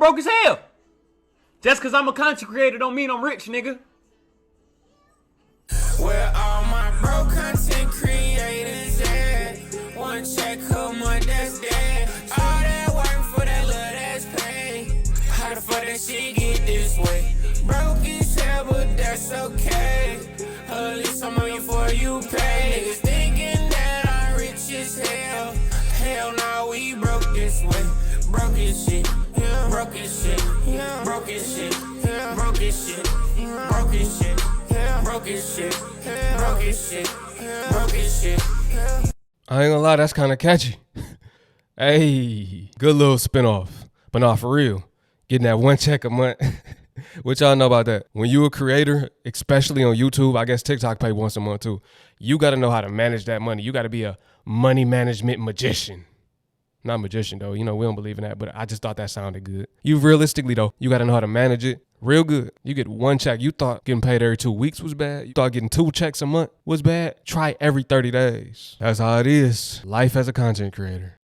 broke as hell. Just cause I'm a content creator don't mean I'm rich, nigga. Where all my broke content creators at? One check a month, that's dead. All that work for that little that's paid. How the fuck that shit get this way? Broke as hell, but that's okay. At least I'm on you for you pay. Niggas thinking that I'm rich as hell. Hell no, we broke this way. Broke as shit, broke as shit, broke as shit, broke as shit, broke as shit, broke as shit, broke as shit, broke as shit. I ain't gonna lie, that's kind of catchy. Hey, good little spinoff. But nah, for real, getting that one check a month. What y'all know about that? When you a creator, especially on YouTube, I guess TikTok pay once a month too. You got to know how to manage that money. You got to be a money management magician. Not magician though, you know, we don't believe in that, but I just thought that sounded good. You realistically though, you got to know how to manage it real good. You get one check. You thought getting paid every 2 weeks was bad. You thought getting 2 checks a month was bad. Try every 30 days. That's how it is. Life as a content creator.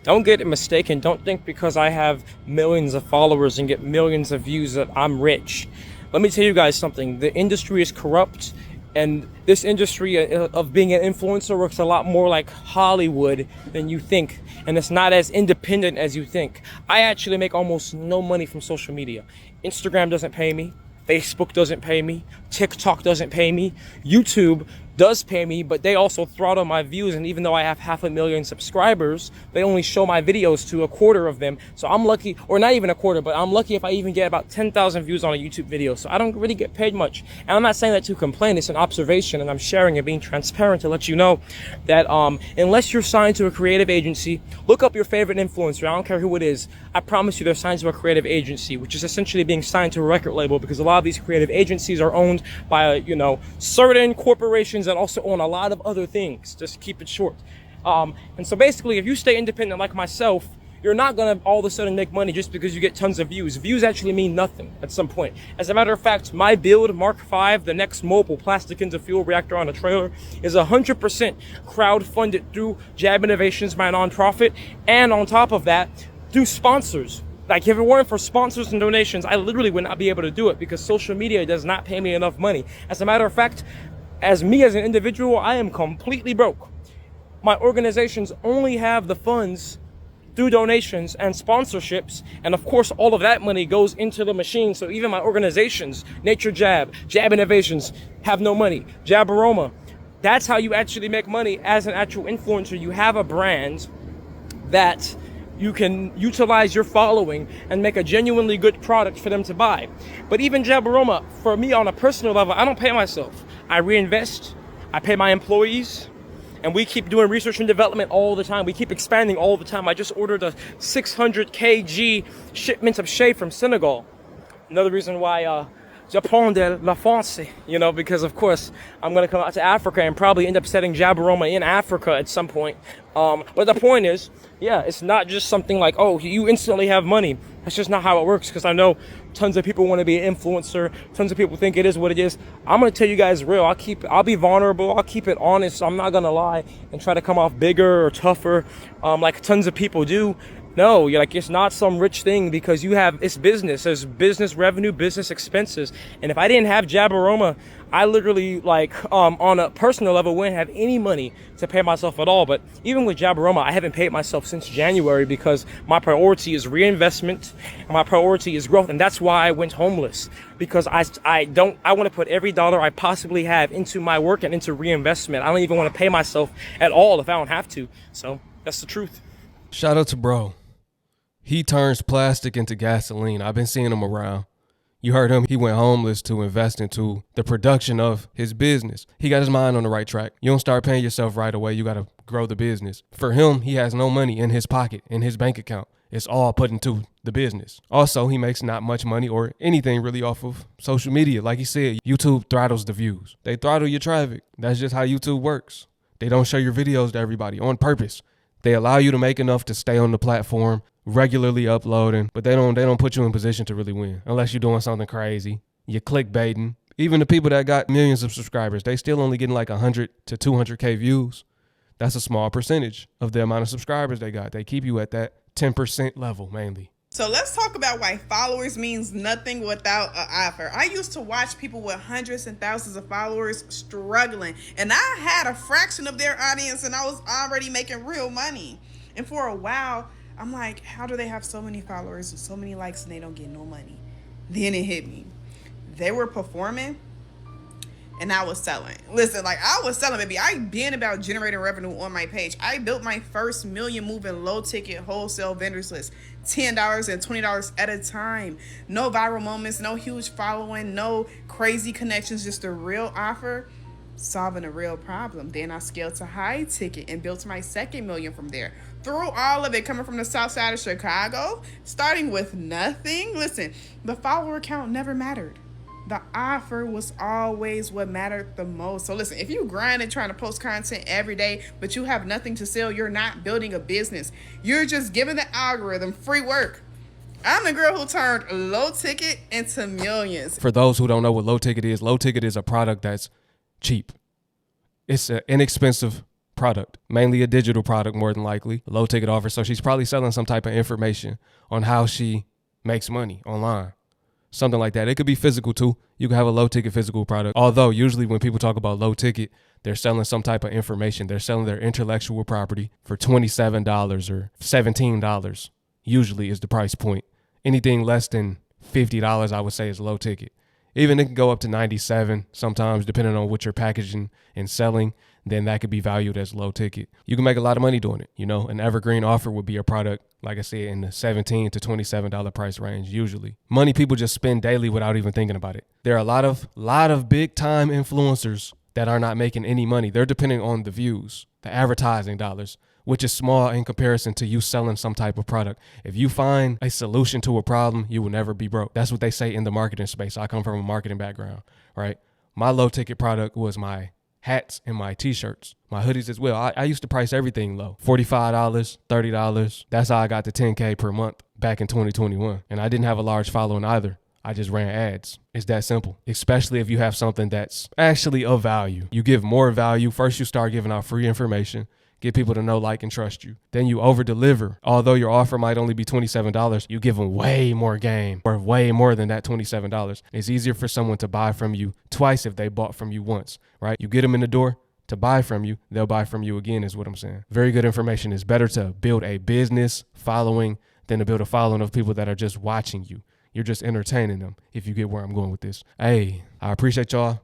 Don't get it mistaken. Don't think because I have millions of followers and get millions of views that I'm rich. Let me tell you guys something. The industry is corrupt. And this industry of being an influencer works a lot more like Hollywood than you think. And it's not as independent as you think. I actually make almost no money from social media. Instagram doesn't pay me. Facebook doesn't pay me. TikTok doesn't pay me. YouTube does pay me, but they also throttle my views. And even though I have 500,000 subscribers, they only show my videos to a quarter of them. So I'm lucky, or not even a quarter, but I'm lucky if I even get about 10,000 views on a YouTube video. So I don't really get paid much. And I'm not saying that to complain. It's an observation, and I'm sharing and being transparent to let you know that unless you're signed to a creative agency, look up your favorite influencer. I don't care who it is. I promise you they're signed to a creative agency, which is essentially being signed to a record label, because a lot of these creative agencies are owned by, certain corporations that also own a lot of other things. Just to keep it short. And so basically, if you stay independent like myself, you're not gonna all of a sudden make money just because you get tons of views. Views actually mean nothing at some point. As a matter of fact, my build, Mark V, the next mobile plastic into fuel reactor on a trailer, is 100% crowd-funded through Jab Innovations, my nonprofit, and on top of that, through sponsors. Like, if it weren't for sponsors and donations, I literally would not be able to do it because social media does not pay me enough money. As a matter of fact, as me as an individual, I am completely broke. My organizations only have the funds through donations and sponsorships, and of course all of that money goes into the machine. So even my organizations, Nature Jab, Jab Innovations, have no money. Jab Aroma. That's how you actually make money as an actual influencer. You have a brand that you can utilize your following and make a genuinely good product for them to buy. But even Jab Aroma, for me on a personal level, I don't pay myself. I reinvest, I pay my employees, and we keep doing research and development all the time. We keep expanding all the time. I just ordered a 600 kg shipment of shea from Senegal. Another reason why Japon de la France, because of course I'm gonna come out to Africa and probably end up setting Jab Aroma in Africa at some point. But the point is, it's not just something like, oh, you instantly have money. That's just not how it works, because I know tons of people want to be an influencer. Tons of people think it is what it is. I'm gonna tell you guys real. I'll be vulnerable. I'll keep it honest. I'm not gonna lie and try to come off bigger or tougher, like tons of people do. No, it's not some rich thing, because it's business. There's business revenue, business expenses. And if I didn't have Jab Aroma, I literally, on a personal level, wouldn't have any money to pay myself at all. But even with Jab Aroma, I haven't paid myself since January, because my priority is reinvestment and my priority is growth. And that's why I went homeless, because I want to put every dollar I possibly have into my work and into reinvestment. I don't even want to pay myself at all if I don't have to. So that's the truth. Shout out to bro. He turns plastic into gasoline. I've been seeing him around. You heard him. He went homeless to invest into the production of his business. He got his mind on the right track. You don't start paying yourself right away. You got to grow the business. For him, he has no money in his pocket, in his bank account. It's all put into the business. Also, he makes not much money or anything really off of social media. Like he said, YouTube throttles the views. They throttle your traffic. That's just how YouTube works. They don't show your videos to everybody on purpose. They allow you to make enough to stay on the platform, regularly uploading, but they don't put you in position to really win unless you're doing something crazy. You're clickbaiting. Even the people that got millions of subscribers, they still only getting like 100 to 200K views. That's a small percentage of the amount of subscribers they got. They keep you at that 10% level mainly. So let's talk about why followers means nothing without an offer. I used to watch people with hundreds and thousands of followers struggling, and I had a fraction of their audience and I was already making real money. And for a while, I'm like, how do they have so many followers and so many likes and they don't get no money? Then it hit me. They were performing and I was selling. Listen, like I was selling, baby. I been about generating revenue on my page. I built my first million moving low ticket wholesale vendors list, $10 and $20 at a time. No viral moments, no huge following, no crazy connections, just a real offer solving a real problem. Then I scaled to high ticket and built my second million from there. Through all of it, coming from the south side of Chicago, starting with nothing. Listen, the follower count never mattered. The offer was always what mattered the most. So listen, if you grind and trying to post content every day, but you have nothing to sell, you're not building a business. You're just giving the algorithm free work. I'm the girl who turned low ticket into millions. For those who don't know what low ticket is a product that's cheap. It's an inexpensive product, mainly a digital product more than likely, low ticket offer. So she's probably selling some type of information on how she makes money online. Something like that. It could be physical too. You can have a low ticket physical product. Although usually when people talk about low ticket, they're selling some type of information. They're selling their intellectual property for $27 or $17 usually is the price point. Anything less than $50 I would say is low ticket. Even it can go up to 97 sometimes depending on what you're packaging and selling. Then that could be valued as low ticket. You can make a lot of money doing it. You know, an evergreen offer would be a product, like I said, in the $17 to $27 price range usually. Money people just spend daily without even thinking about it. There are a lot of big time influencers that are not making any money. They're depending on the views, the advertising dollars, which is small in comparison to you selling some type of product. If you find a solution to a problem, you will never be broke. That's what they say in the marketing space. I come from a marketing background, right? My low ticket product was my hats and my t-shirts, my hoodies as well. I used to price everything low, $45, $30. That's how I got to 10K per month back in 2021. And I didn't have a large following either. I just ran ads. It's that simple, especially if you have something that's actually of value. You give more value. First, you start giving out free information, get people to know, like, and trust you. Then you over deliver. Although your offer might only be $27, you give them way more game or way more than that $27. It's easier for someone to buy from you twice if they bought from you once, right? You get them in the door to buy from you, they'll buy from you again is what I'm saying. Very good information. It's better to build a business following than to build a following of people that are just watching you. You're just entertaining them, if you get where I'm going with this. Hey, I appreciate y'all.